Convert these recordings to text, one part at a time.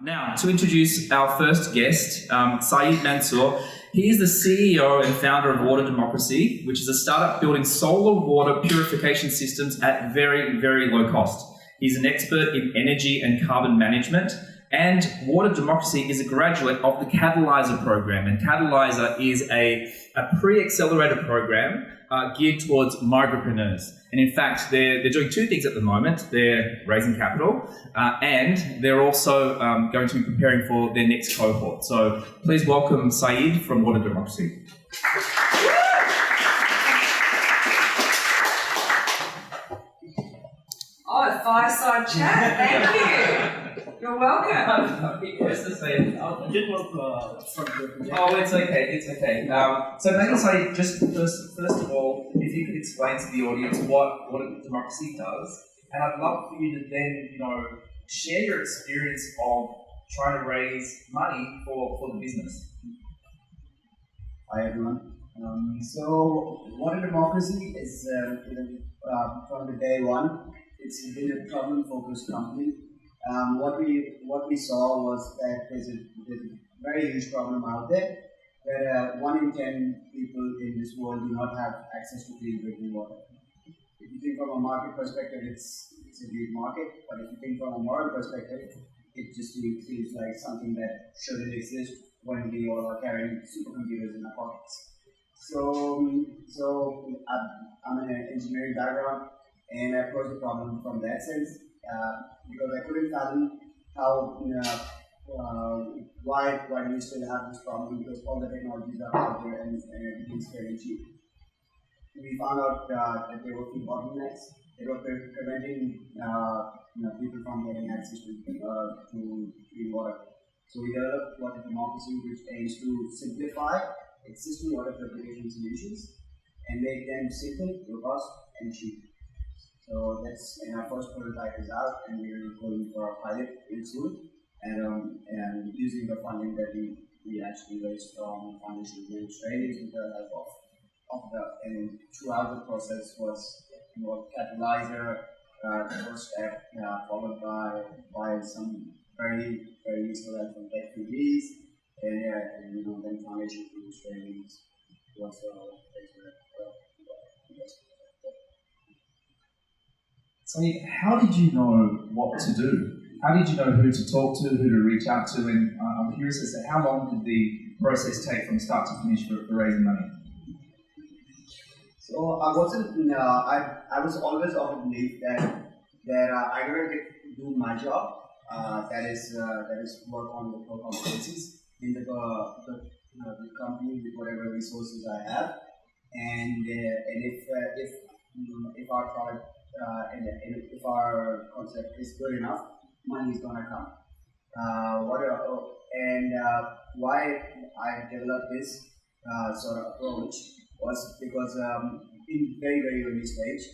Now, to introduce our first guest, Syed Mansoor. He is the CEO and founder of Water Democracy, which is a startup building solar water purification systems at very, very low cost. He's an expert in energy and carbon management, and Water Democracy is a graduate of the Catalysr program. And Catalysr is a Pre-Accelerator program geared towards migrapreneurs. And in fact, they're doing two things at the moment. They're raising capital and they're also going to be preparing for their next cohort. So please welcome Syed from Water Democracy. Oh, fireside chat. Thank you. You're welcome. Nice to see you. Oh, it's okay. It's okay. So maybe Syed, just first of all, if you could explain to the audience what Water Democracy does, and I'd love for you to then, share your experience of trying to raise money for the business. Hi everyone. So Water Democracy is from the day one. It's been a problem-focused company. What we saw was that there's a very huge problem out there, where 1 in 10 people in this world do not have access to clean drinking water. If you think from a market perspective, it's a huge market, but if you think from a moral perspective, it just seems like something that shouldn't exist when we all are carrying supercomputers in our pockets. So I'm in an engineering background, and I approached the problem from that sense because I couldn't fathom how why do we still have this problem, because all the technologies are out there and everything's fairly cheap. We found out that there were few bottlenecks. They were preventing people from getting access to clean water. So we developed Water Democracy, which aims to simplify existing water purification solutions and make them simple, robust, and cheap. So and our first prototype is out, and we're going for a pilot very soon. And using the funding that we actually raised from Foundation in Australia with the help and throughout the process was Catalysr, the first step, followed by some very, very useful help from TechFugees, and then Foundation in Australia was So how did you know what to do? How did you know who to talk to, who to reach out to? And I'm curious as to how long did the process take from start to finish for raising money? So I wasn't. I was always of the belief that I gotta do my job. That is work on the core competencies in the company with whatever resources I have, and if our product and if our concept is good enough, money is gonna come. Why I developed this sort of approach was because in very, very early stage,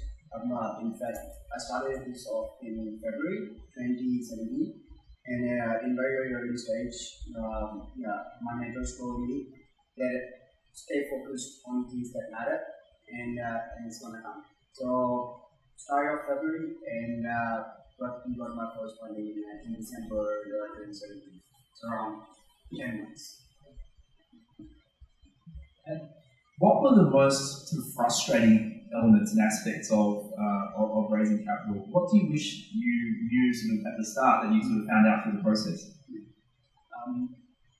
in fact, I started this off in February 2017, and in very, very early stage, my mentors told me that stay focused on things that matter, and it's gonna come. So start of February, and we got my first funding in December 2017. So around 10 months. And what were the most sort of frustrating elements and aspects of raising capital? What do you wish you knew sort of at the start that you sort of found out through the process?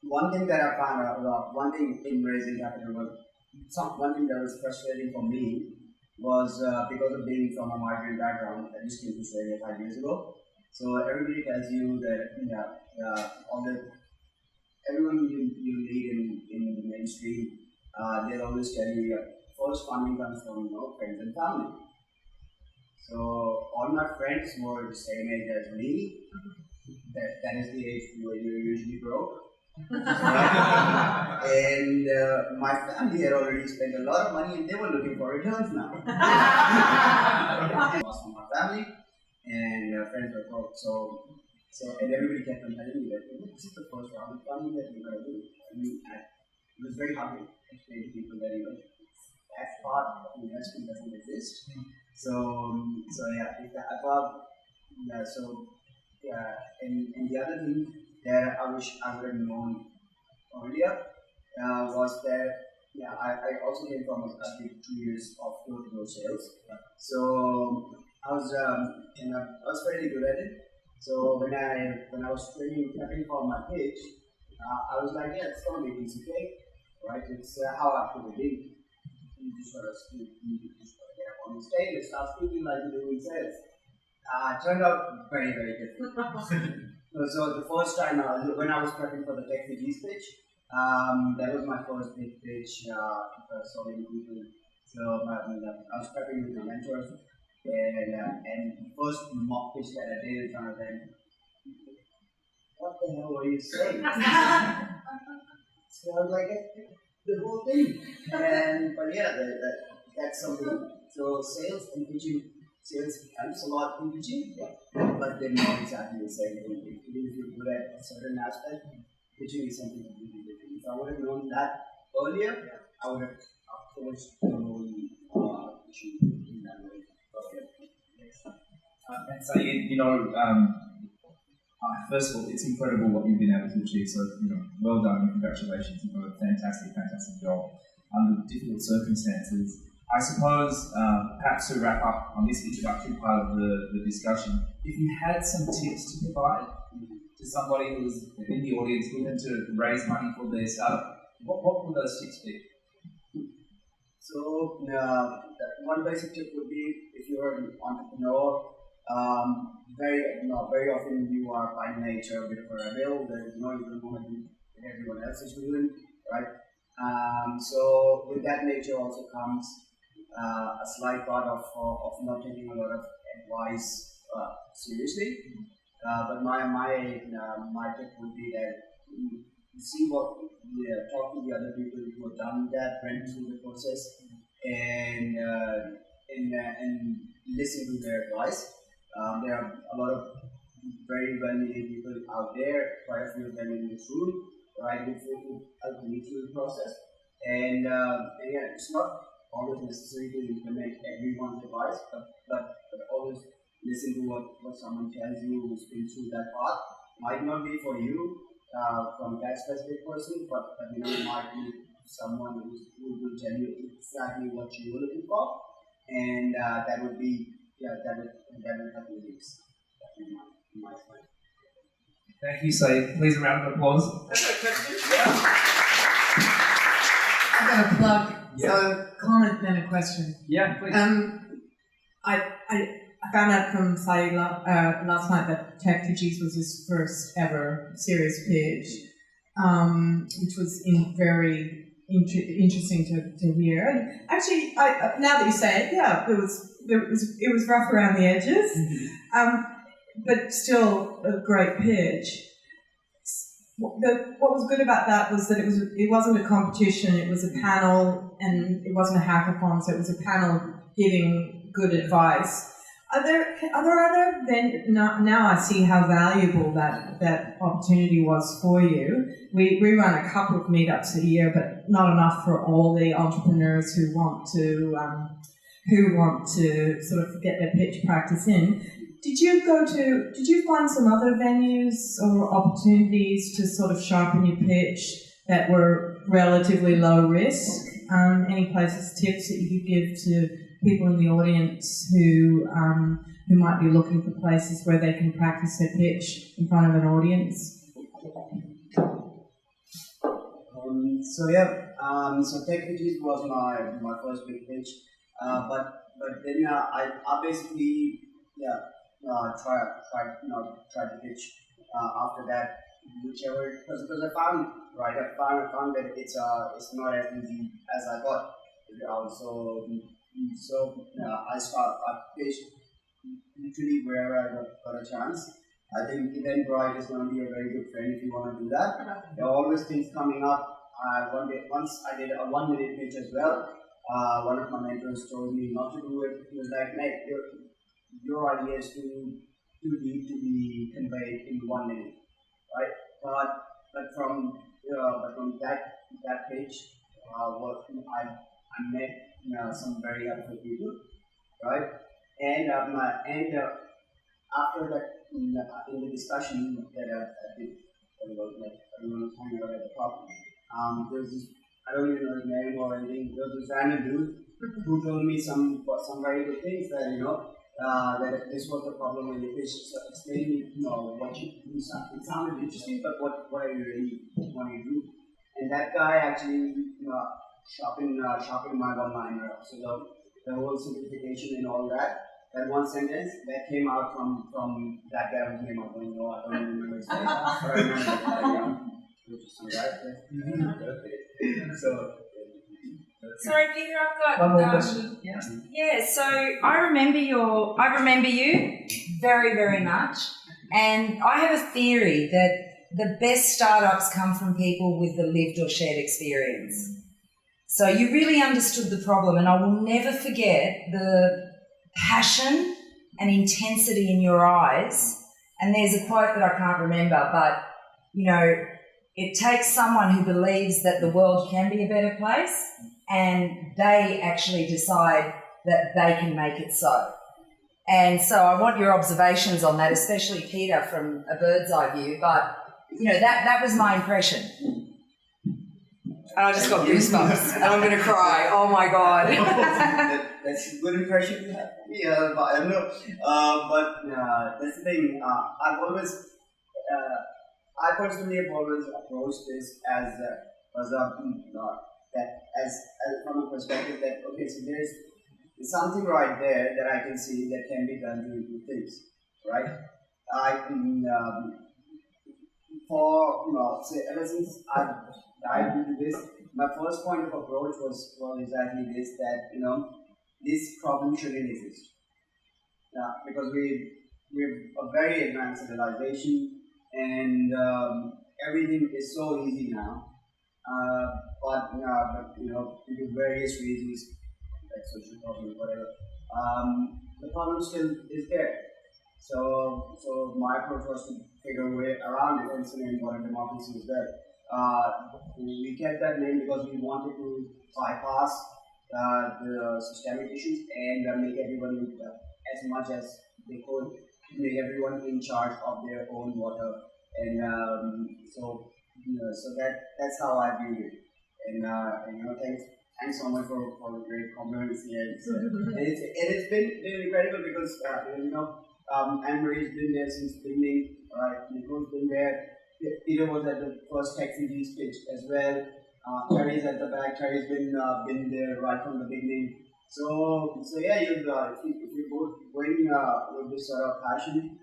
One thing that I found out, one thing in raising capital was one thing that was frustrating for me was because of being from a migrant background. I just came to Australia 5 years ago. So everybody tells you that everyone you meet in the mainstream, they'll always tell you your first funding comes from friends and family. So all my friends were the same age as me. That is the age where you're usually broke. And my family had already spent a lot of money, and they were looking for returns now. I lost from my family, and friends were broke. So and everybody kept on telling me that this is the first round of funding that you're going to do. I mean, it was very hard to explain to people that that part of investment doesn't exist. And the other thing that I wish I would have known earlier was that I also came from I did 2 years of door-to-door sales, so I was fairly good at it. So when I was prepping for my pitch, I was like, it's gonna be easy cake, right? It's how I put it in. You just gotta get up on the stage and start speaking like you're doing sales. Turned out very, very different. So the first time when I was prepping for the TechFugees pitch, that was my first big pitch for so many people. So I was prepping with my mentors, and the first mock pitch that I did in front of them, what the hell were you saying? So I was like, the whole thing. But yeah, that's something. So sales and pitching, sales helps a lot in pitching, but they're not exactly the same thing. Even if you're good at a certain aspect, pitching is something completely different. If I would have known that earlier, I would have approached the whole issue in that way. And so, first of all, it's incredible what you've been able to achieve. So, well done and congratulations. You've done a fantastic job under difficult circumstances. I suppose, perhaps to wrap up on this introductory part of the discussion, if you had some tips to provide to somebody who's in the audience looking to raise money for their startup, what would those tips be? So, one basic tip would be, if you're an entrepreneur, very often you are by nature a bit of a rebel. You don't know what everyone else is doing, right? So with that nature also comes a slight part of not taking a lot of advice seriously. But my tip would be that see talk to the other people who have done that, went through the process, and listen to their advice. There are a lot of very well-meaning people out there, quite a few of them in this room, right, who help me through the process. And it's not always necessary to implement everyone's advice, but always listen to what someone tells you who's been through that path. Might not be for you from that specific person, but it might be someone who will tell you exactly what you were looking for, and that would help you leaps. In my mind. Thank you, Syed. Please a round of applause. I've got a plug. So a comment then a question. Yeah, please. I found out from Syed last night that TechFugees was his first ever serious pitch, which was very interesting to hear. And actually, now that you say it, it was rough around the edges, but still a great pitch. What was good about that was that it wasn't a competition, it was a panel, and it wasn't a hackathon, so it was a panel giving good advice. Are there other now I see how valuable that opportunity was for you. We run a couple of meetups a year, but not enough for all the entrepreneurs who want to sort of get their pitch practice in. Did you find some other venues or opportunities to sort of sharpen your pitch that were relatively low risk? Any places, tips that you could give to people in the audience who might be looking for places where they can practice their pitch in front of an audience? So TechFugees was my first big pitch, but then I basically try to pitch after that, whichever, because I found that it's not as easy as I thought. I pitched literally wherever I got a chance. I think Eventbrite is going to be a very good friend if you want to do that. There are always things coming up. Once I did a 1 minute pitch as well. One of my mentors told me not to do it. He was like, mate, your idea is too deep to be conveyed in 1 minute, right? But from that pitch, I met some very helpful people, right? And after that, in the discussion that I did like everyone was hanging out at the pub. There was this, I don't even know his name or anything. There was this random dude who told me some very good things that that this was the problem when you fish. So explain me, what you do. It sounded interesting, but what are you really wanting to do? And that guy actually sharpened my one-liner. So the whole simplification and all that. That one sentence that came out from that guy whose name I don't know. I don't even remember his name. But I remember So. Sorry, Peter, I've got One more question. Yeah, so I remember you very, very much, and I have a theory that the best startups come from people with the lived or shared experience. So you really understood the problem, and I will never forget the passion and intensity in your eyes. And there's a quote that I can't remember, but it takes someone who believes that the world can be a better place, and they actually decide that they can make it so. And so I want your observations on that, especially Peter from a bird's eye view, but that was my impression. And I just got goosebumps and I'm going to cry. Oh my God. That's a good impression you have. Yeah, but I don't know. But that's the thing. I personally have always approached this as from a perspective that so there's something right there that I can see that can be done to improve things, right? I can ever since I've dived into this, my first point of approach was exactly this, that this problem shouldn't exist. Because we're a very advanced civilization, and everything is so easy now. But due to various reasons, like social problems, whatever, the problem still is there. So my approach was to figure a way around it, and so modern democracy is there. We kept that name because we wanted to bypass the systemic issues and make everyone as much as they could, make everyone in charge of their own water, and so that's how I view it. And thanks so much for the great compliments here. It's been incredible because Anne-Marie's been there since the beginning. Nicole's been there. Peter was at the first TechFugees pitch as well. Terry's at the back. Terry's been there right from the beginning. So yeah, if you're both going with this sort of passion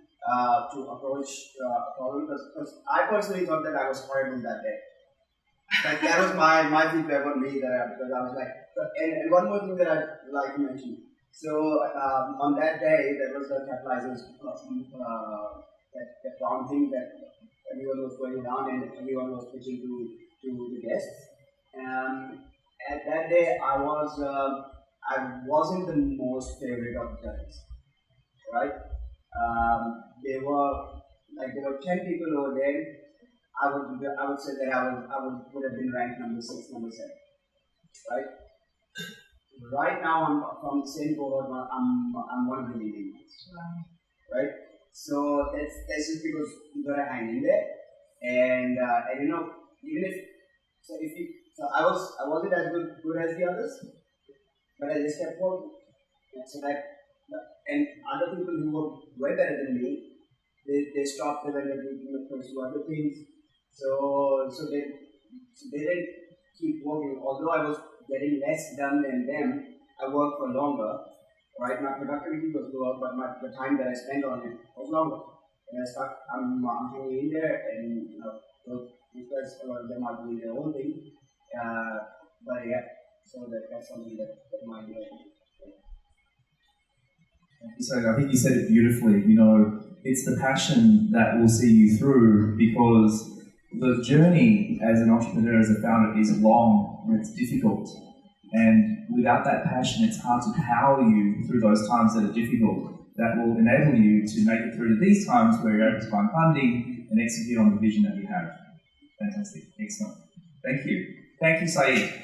to approach a problem, because I personally thought that I was horrible that day. Like that was my feedback on me, because I was like, and one more thing that I'd like to mention. So on that day, there was the Catalysr that round thing that everyone was going around and everyone was pitching to the guests. At that day, I wasn't the most favorite of the judges, right? There were 10 people over there. I would say that I would have been ranked number 6, number 7, right? Right now, I'm from the same cohort. I'm one of the leading ones, right? So that's just because you gotta hang in there, and even if I wasn't as good as the others, but I just kept working. So that and other people who were way better than me, they stopped them and they pursue other things. So they didn't keep working. Although I was getting less done than them, I worked for longer. Right, my productivity was lower, but the time that I spent on it was longer. And I'm hanging in there, and these guys, a lot of them are doing their own thing. But yeah, so that's something that might be. So I think you said it beautifully. It's the passion that will see you through, because the journey as an entrepreneur, as a founder, is long and it's difficult. And without that passion, it's hard to power you through those times that are difficult. That will enable you to make it through to these times where you're able to find funding and execute on the vision that you have. Fantastic. Excellent. Thank you. Thank you, Syed.